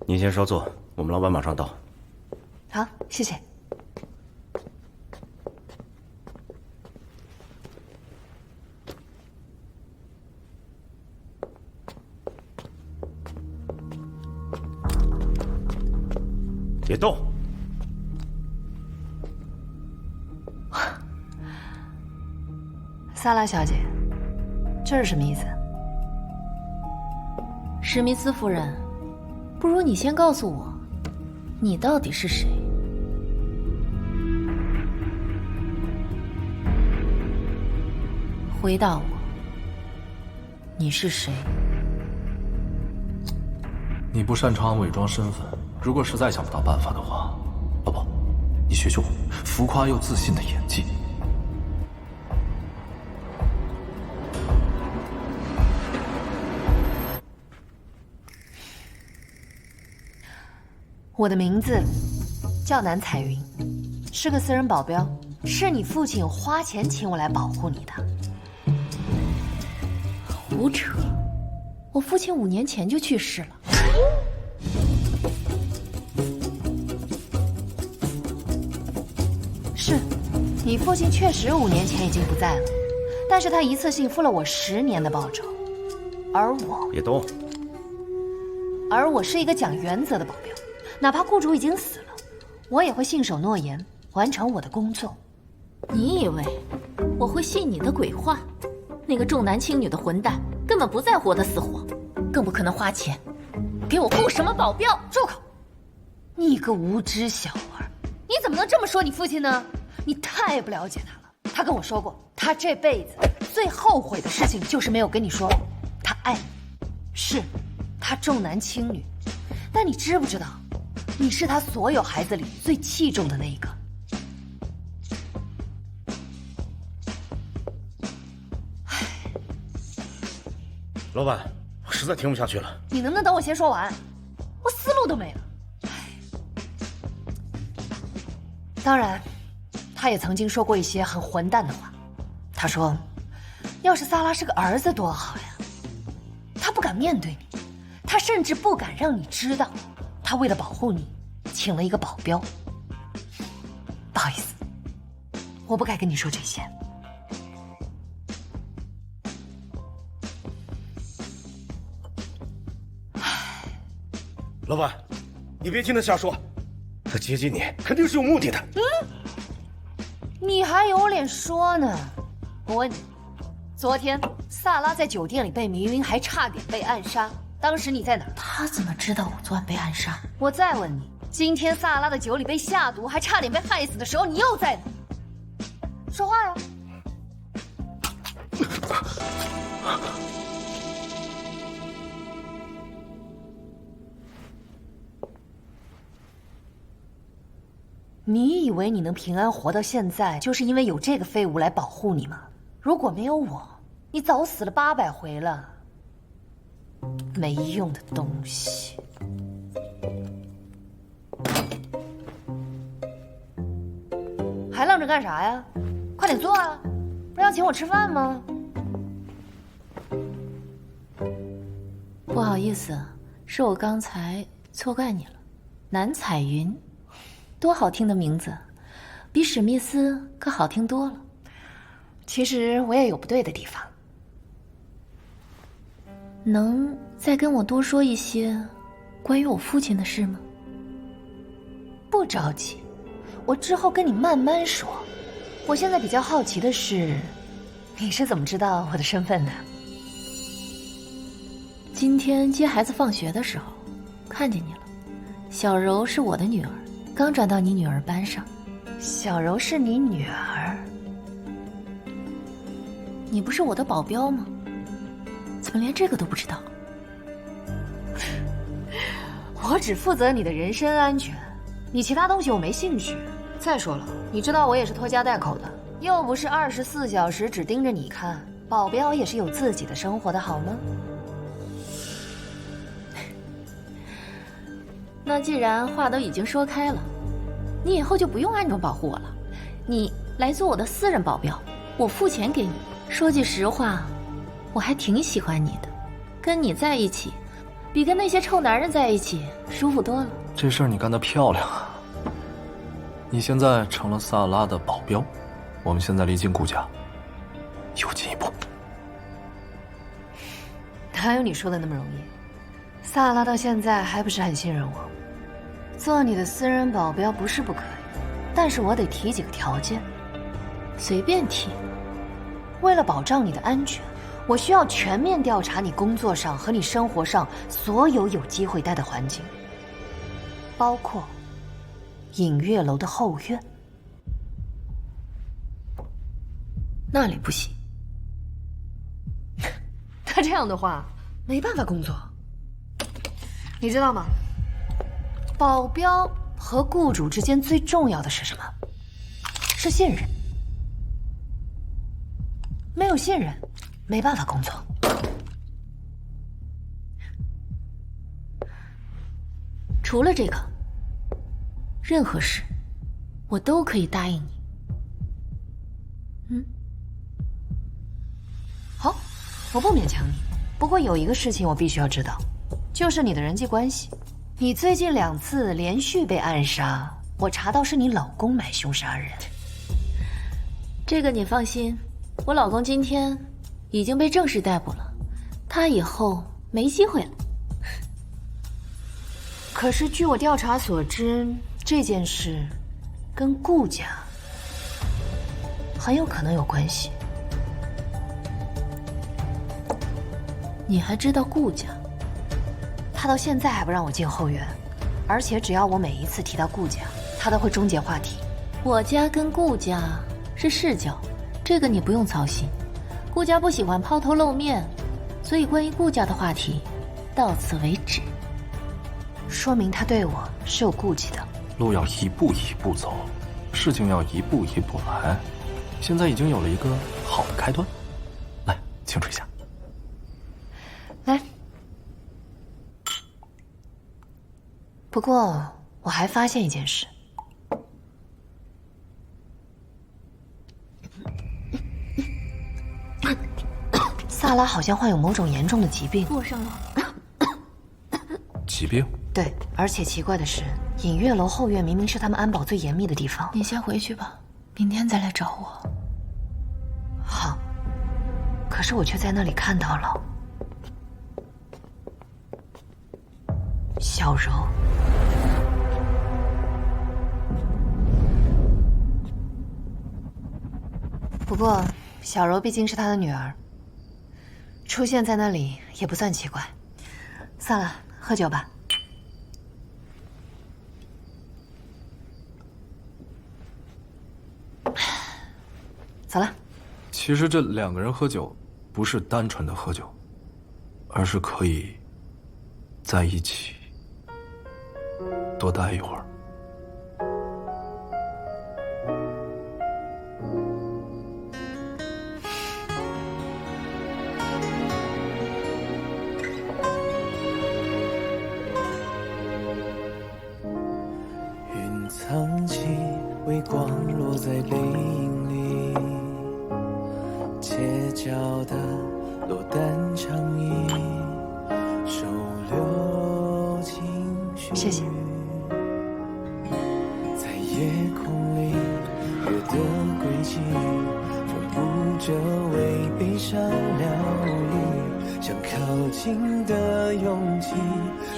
您先稍坐，我们老板马上到。好，谢谢。别动！萨拉小姐，这是什么意思？史密斯夫人，不如你先告诉我，你到底是谁？回答我，你是谁？你不擅长伪装身份，如果实在想不到办法的话，宝宝，你学学我，浮夸又自信的演技。我的名字叫南彩云，是个私人保镖，是你父亲花钱请我来保护你的。胡扯！我父亲5年前就去世了。是，你父亲确实5年前已经不在了，但是他一次性付了我10年的报酬，而我是一个讲原则的保镖，哪怕雇主已经死了，我也会信守诺言，完成我的工作。你以为我会信你的鬼话？那个重男轻女的混蛋根本不在乎我的死活，更不可能花钱给我雇什么保镖。住口！你个无知小儿，你怎么能这么说你父亲呢？你太不了解他了。他跟我说过，他这辈子最后悔的事情就是没有跟你说他爱你。是，他重男轻女，但你知不知道，你是他所有孩子里最器重的那一个。老板，我实在听不下去了。你能不能等我先说完？我思路都没了。当然，他也曾经说过一些很混蛋的话。他说，要是萨拉是个儿子多好呀。他不敢面对你，他甚至不敢让你知道，他为了保护你，请了一个保镖。不好意思，我不该跟你说这些。老板，你别听他瞎说，他接近你肯定是有目的的。你还有脸说呢？我问你，昨天萨拉在酒店里被迷晕，还差点被暗杀，当时你在哪儿？他怎么知道我昨晚被暗杀？我再问你，今天萨拉的酒里被下毒，还差点被害死的时候，你又在哪儿？说话呀！你以为你能平安活到现在，就是因为有这个废物来保护你吗？如果没有我，你早死了800回了。没用的东西！还愣着干啥呀？快点坐啊！不是要请我吃饭吗？不好意思，是我刚才错怪你了。南彩云，多好听的名字，比史密斯可好听多了。其实我也有不对的地方。能再跟我多说一些关于我父亲的事吗？不着急，我之后跟你慢慢说。我现在比较好奇的是，你是怎么知道我的身份的？今天接孩子放学的时候，看见你了。小柔是我的女儿，刚转到你女儿班上。小柔是你女儿？你不是我的保镖吗？怎么连这个都不知道？我只负责你的人身安全，你其他东西我没兴趣。再说了，你知道我也是拖家带口的，又不是24小时只盯着你看，保镖也是有自己的生活的好吗？那既然话都已经说开了，你以后就不用暗中保护我了，你来做我的私人保镖，我付钱给你。说句实话，我还挺喜欢你的，跟你在一起，比跟那些臭男人在一起舒服多了。这事儿你干得漂亮啊！你现在成了萨拉的保镖，我们现在离进顾家又进一步。哪有你说的那么容易？萨拉到现在还不是很信任我。做你的私人保镖不是不可以，但是我得提几个条件。随便提。为了保障你的安全，我需要全面调查你工作上和你生活上所有有机会待的环境，包括影月楼的后院。那里不行。他这样的话，没办法工作。你知道吗？保镖和雇主之间最重要的是什么？是信任。没有信任，没办法工作。除了这个，任何事我都可以答应你。好，我不勉强你。不过有一个事情我必须要知道，就是你的人际关系。你最近2次连续被暗杀，我查到是你老公买凶杀人。这个你放心，我老公今天已经被正式逮捕了，他以后没机会了。可是据我调查所知，这件事跟顾家很有可能有关系。你还知道顾家？他到现在还不让我进后院，而且只要我每一次提到顾家，他都会终结话题。我家跟顾家是世交，这个你不用操心。顾家不喜欢抛头露面，所以关于顾家的话题到此为止。说明他对我是有顾忌的。路要一步一步走，事情要一步一步来。现在已经有了一个好的开端，来庆祝一下。来。不过我还发现一件事。萨拉好像患有某种严重的疾病。附上了。疾病？对，而且奇怪的是，影月楼后院明明是他们安保最严密的地方。你先回去吧，明天再来找我。好，可是我却在那里看到了小柔。不过，小柔毕竟是他的女儿，出现在那里也不算奇怪。算了，喝酒吧。走了。其实这2个人喝酒，不是单纯的喝酒，而是可以在一起多待一会儿。云藏起微光落在背影里，街角的落单长椅，收留情绪。谢谢。在夜空里月的轨迹，缝补着为悲伤疗愈，想靠近的勇气，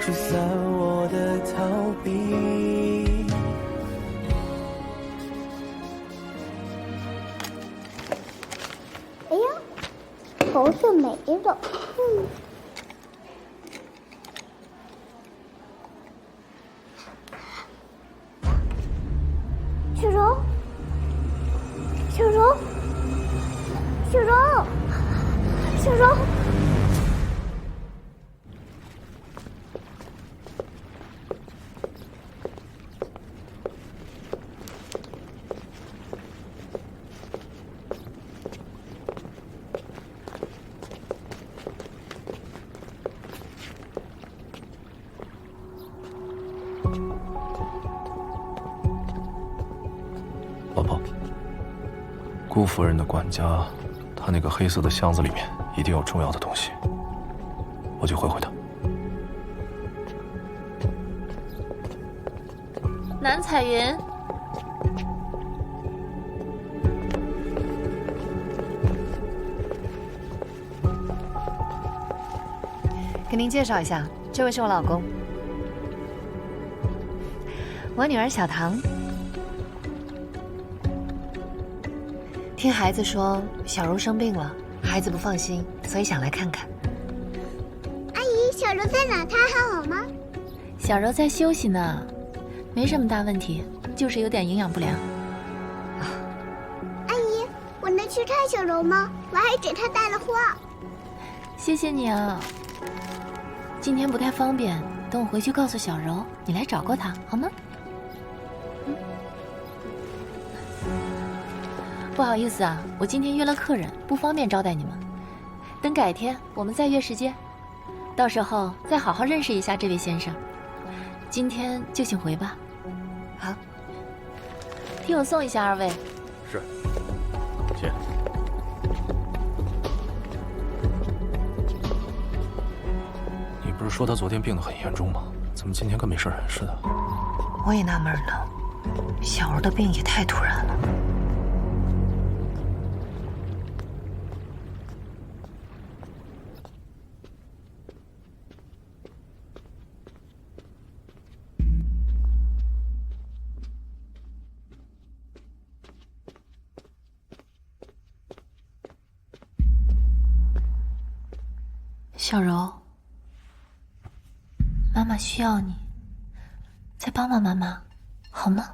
驱散我的逃避。哎呀，猴子没了。小柔，小柔，小柔，小柔。老婆，顾夫人的管家，他那个黑色的箱子里面一定有重要的东西，我去会会他。南彩云，给您介绍一下，这位是我老公，我女儿小唐。听孩子说小柔生病了，孩子不放心，所以想来看看。阿姨，小柔在哪？她还好吗？小柔在休息呢，没什么大问题，就是有点营养不良。阿姨，我能去看小柔吗？我还给她带了花。谢谢你啊。今天不太方便，等我回去告诉小柔，你来找过她好吗？不好意思啊，我今天约了客人，不方便招待你们。等改天我们再约时间，到时候再好好认识一下这位先生。今天就请回吧。好，替我送一下二位。是，谢。你不是说他昨天病得很严重吗？怎么今天跟没事人似的？我也纳闷呢，小柔的病也太突然了。小柔，妈妈需要你，再帮帮妈妈，好吗？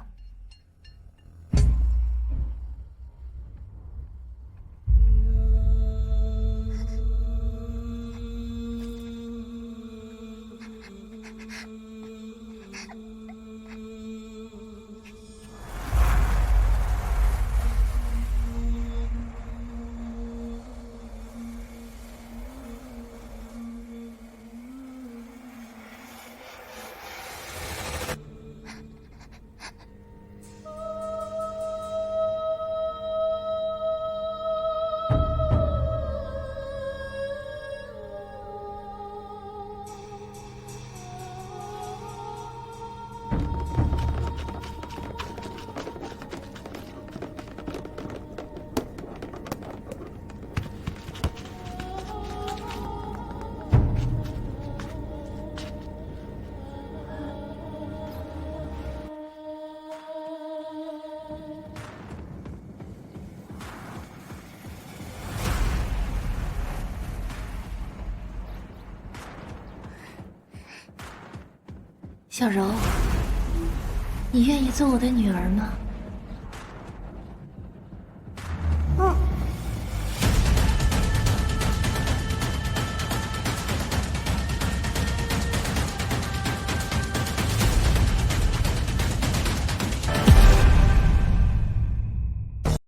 小柔，你愿意做我的女儿吗？